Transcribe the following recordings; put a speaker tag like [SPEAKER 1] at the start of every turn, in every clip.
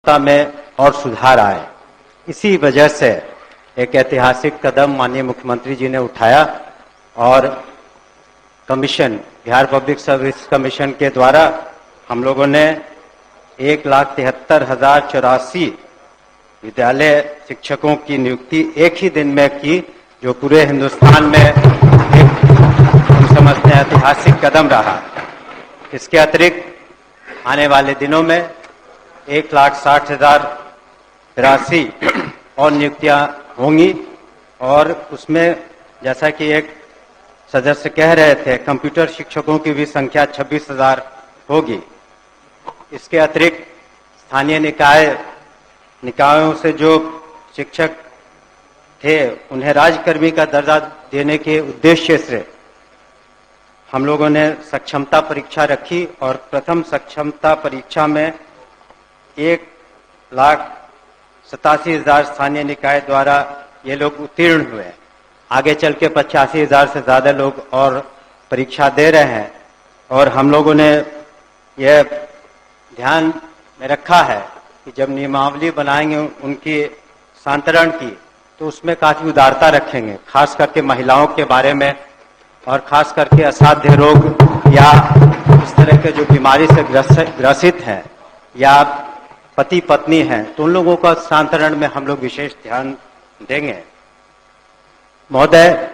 [SPEAKER 1] में और सुधार आए। इसी वजह से एक ऐतिहासिक कदम माननीय मुख्यमंत्री जी ने उठाया और commission, Bihar public service commission के द्वारा हम लोगों ने 1,73,084 विद्यालय शिक्षकों की नियुक्ति एक ही दिन में की, जो पूरे हिंदुस्तान में एक हम समझते हैं ऐतिहासिक कदम रहा। इसके अतिरिक्त आने वाले दिनों में 1,60,083 और नियुक्तियां होंगी और उसमें जैसा कि एक सदस्य कह रहे थे, कंप्यूटर शिक्षकों की भी संख्या 26,000 होगी। इसके अतिरिक्त स्थानीय निकायों से जो शिक्षक थे उन्हें राज्यकर्मी का दर्जा देने के उद्देश्य से हम लोगों ने सक्षमता परीक्षा रखी और प्रथम सक्षमता परीक्षा में 1,87,000 स्थानीय निकाय द्वारा ये लोग उत्तीर्ण हुए। आगे चल के 85,000 से ज़्यादा लोग और परीक्षा दे रहे हैं और हम लोगों ने यह ध्यान में रखा है कि जब नियमावली बनाएंगे उनकी सांतरण की, तो उसमें काफ़ी उदारता रखेंगे, खास करके महिलाओं के बारे में और खास करके असाध्य रोग या इस तरह के जो बीमारी से ग्रसित हैं या पति पत्नी हैं, तो उन लोगों का सांतरण में हम लोग विशेष ध्यान देंगे। महोदय,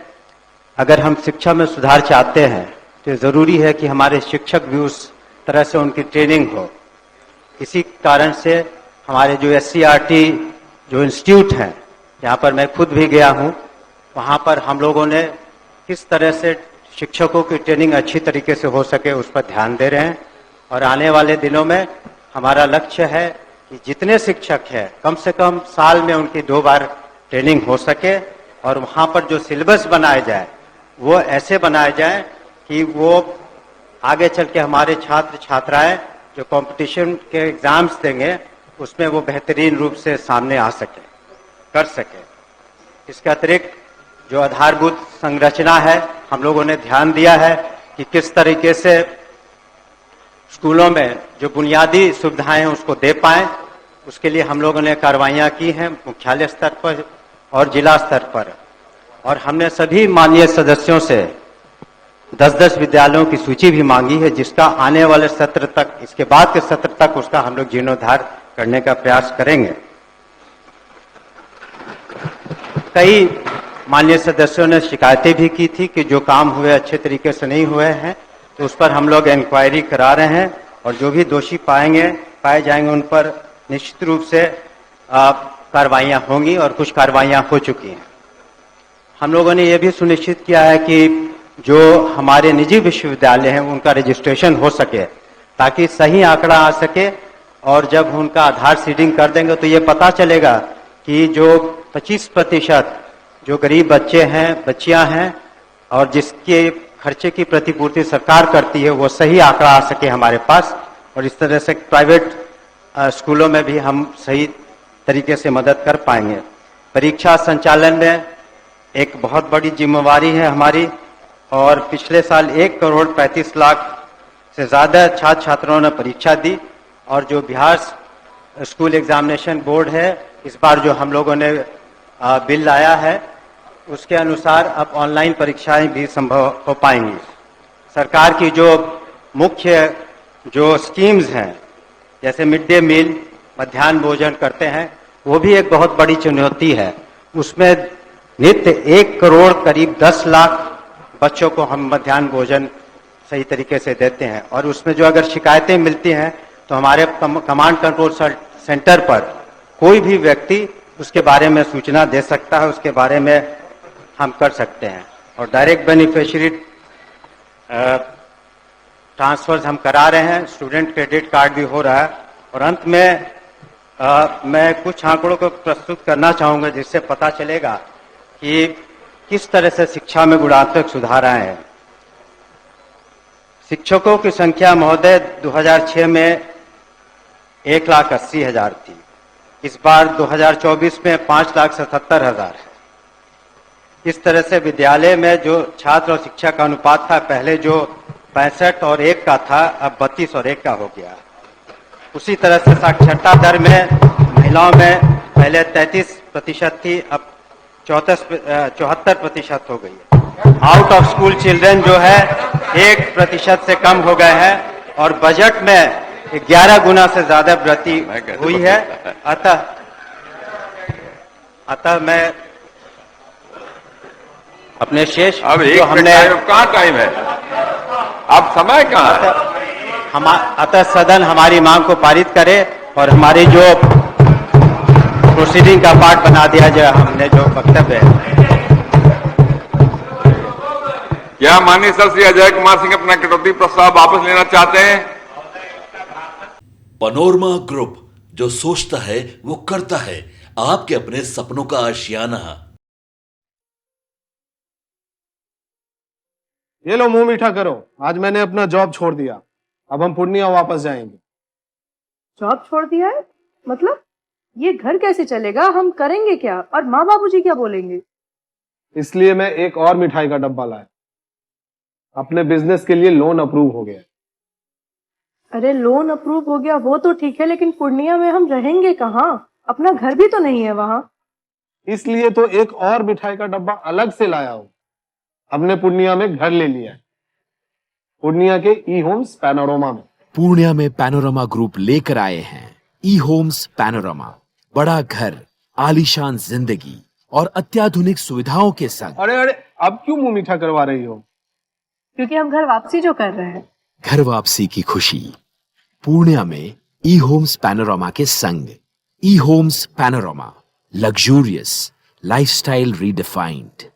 [SPEAKER 1] अगर हम शिक्षा में सुधार चाहते हैं तो ज़रूरी है कि हमारे शिक्षक भी उस तरह से उनकी ट्रेनिंग हो। इसी कारण से हमारे जो SCRT जो इंस्टीट्यूट हैं, यहाँ पर मैं खुद भी गया हूँ, वहाँ पर हम लोगों ने किस तरह से शिक्षकों की ट्रेनिंग अच्छी तरीके से हो सके उस पर ध्यान दे रहे हैं और आने वाले दिनों में हमारा लक्ष्य है कि जितने शिक्षक हैं कम से कम साल में उनकी 2 बार ट्रेनिंग हो सके और वहाँ पर जो सिलेबस बनाए जाए वो ऐसे बनाए जाए कि वो आगे चल के हमारे छात्र छात्राएं जो कंपटीशन के एग्जाम्स देंगे उसमें वो बेहतरीन रूप से सामने आ सके, कर सके। इसके अतिरिक्त जो आधारभूत संरचना है, हम लोगों ने ध्यान दिया है कि किस तरीके से स्कूलों में जो बुनियादी सुविधाएं हैं उसको दे पाएं। उसके लिए हम लोगों ने कार्रवाइयां की हैं मुख्यालय स्तर पर और जिला स्तर पर, और हमने सभी माननीय सदस्यों से 10-10 विद्यालयों की सूची भी मांगी है, जिसका आने वाले सत्र तक, इसके बाद के सत्र तक उसका हम लोग जीर्णोद्धार करने का प्रयास करेंगे। कई माननीय सदस्यों ने शिकायतें भी की थी कि जो काम हुए अच्छे तरीके से नहीं हुए हैं, तो उस पर हम लोग इंक्वायरी करा रहे हैं और जो भी दोषी पाए जाएंगे उन पर निश्चित रूप से कार्रवाइयां होंगी और कुछ कार्रवाइयां हो चुकी हैं। हम लोगों ने यह भी सुनिश्चित किया है कि जो हमारे निजी विश्वविद्यालय हैं उनका रजिस्ट्रेशन हो सके, ताकि सही आंकड़ा आ सके और जब उनका आधार सीडिंग कर देंगे तो ये पता चलेगा कि जो 25% जो गरीब बच्चे हैं, बच्चियां हैं और जिसके खर्चे की प्रतिपूर्ति सरकार करती है, वो सही आंकड़ा आ सके हमारे पास, और इस तरह से प्राइवेट स्कूलों में भी हम सही तरीके से मदद कर पाएंगे। परीक्षा संचालन में एक बहुत बड़ी जिम्मेवारी है हमारी, और पिछले साल 1,35,00,000 से ज़्यादा छात्र छात्राओं ने परीक्षा दी, और जो बिहार स्कूल एग्जामिनेशन बोर्ड है, इस बार जो हम लोगों ने बिल लाया है उसके अनुसार अब ऑनलाइन परीक्षाएं भी संभव हो पाएंगी। सरकार की जो मुख्य जो स्कीम्स हैं, जैसे मिड डे मील, मध्याह्न भोजन करते हैं, वो भी एक बहुत बड़ी चुनौती है। उसमें नित्य 1 करोड़ करीब 10 लाख बच्चों को हम मध्याह्न भोजन सही तरीके से देते हैं, और उसमें जो अगर शिकायतें मिलती हैं तो हमारे कमांड कंट्रोल सेंटर पर कोई भी व्यक्ति उसके बारे में सूचना दे सकता है, उसके बारे में हम कर सकते हैं। और डायरेक्ट बेनिफिशियरी ट्रांसफर्स हम करा रहे हैं, स्टूडेंट क्रेडिट कार्ड भी हो रहा है। और अंत में मैं कुछ आंकड़ों को प्रस्तुत करना चाहूँगा जिससे पता चलेगा कि किस तरह से शिक्षा में गुणात्मक सुधार आए हैं। शिक्षकों की संख्या महोदय 2006 में 1,80,000 थी, इस बार 2024 में 5,77,000 है। इस तरह से विद्यालय में जो छात्र और शिक्षक का अनुपात था, पहले जो 65 और 1 का था, अब 32 और 1 का हो गया। उसी तरह से साक्षरता दर में महिलाओं में पहले 33% थी, अब 74% हो गई है। आउट ऑफ स्कूल चिल्ड्रन जो है 1% से कम हो गए हैं और बजट में 11 गुना से ज्यादा वृद्धि हुई है। अतः मैं अपने शेष
[SPEAKER 2] अब
[SPEAKER 1] जो
[SPEAKER 2] एक
[SPEAKER 1] हमने
[SPEAKER 2] कहाँ टाइम है, अब समय कहाँ है?
[SPEAKER 1] अतः सदन हमारी मांग को पारित करे और हमारी जो प्रोसीडिंग का पार्ट बना दिया जाए। हमने जो वक्तव्य है,
[SPEAKER 2] क्या माननीय सर श्री अजय कुमार सिंह अपना कटौती प्रस्ताव वापस लेना चाहते हैं?
[SPEAKER 3] पनोरमा ग्रुप, जो सोचता है वो करता है। आपके अपने सपनों का आशियाना।
[SPEAKER 4] ये लो, मुंह मीठा करो। आज मैंने अपना जॉब छोड़ दिया, अब हम पूर्णिया वापस जाएंगे।
[SPEAKER 5] जॉब छोड़ दिया है? मतलब ये घर कैसे चलेगा? हम करेंगे क्या? और माँ बाबूजी क्या बोलेंगे?
[SPEAKER 4] इसलिए मैं एक और मिठाई का डब्बा लाया। अपने बिजनेस के लिए लोन अप्रूव हो गया।
[SPEAKER 5] अरे लोन अप्रूव हो गया वो तो ठीक है, लेकिन पूर्णिया में हम रहेंगे कहाँ? अपना घर भी तो नहीं है वहां।
[SPEAKER 4] इसलिए तो एक और मिठाई का डब्बा अलग से लाया हूं। हमने पूर्णिया में घर ले लिया है, पूर्णिया के ई होम्स पैनोरमा में।
[SPEAKER 6] पूर्णिया में पैनोरमा ग्रुप लेकर आए हैं ई होम्स पैनोरमा। बड़ा घर, आलीशान जिंदगी और अत्याधुनिक सुविधाओं के संग।
[SPEAKER 4] अरे अरे, अब क्यों मुंह मीठा करवा रही हो?
[SPEAKER 5] क्योंकि हम घर वापसी जो कर रहे हैं।
[SPEAKER 6] घर वापसी की खुशी पूर्णिया में ई होम्स पैनोरमा के संग। E homes panorama, luxurious lifestyle redefined.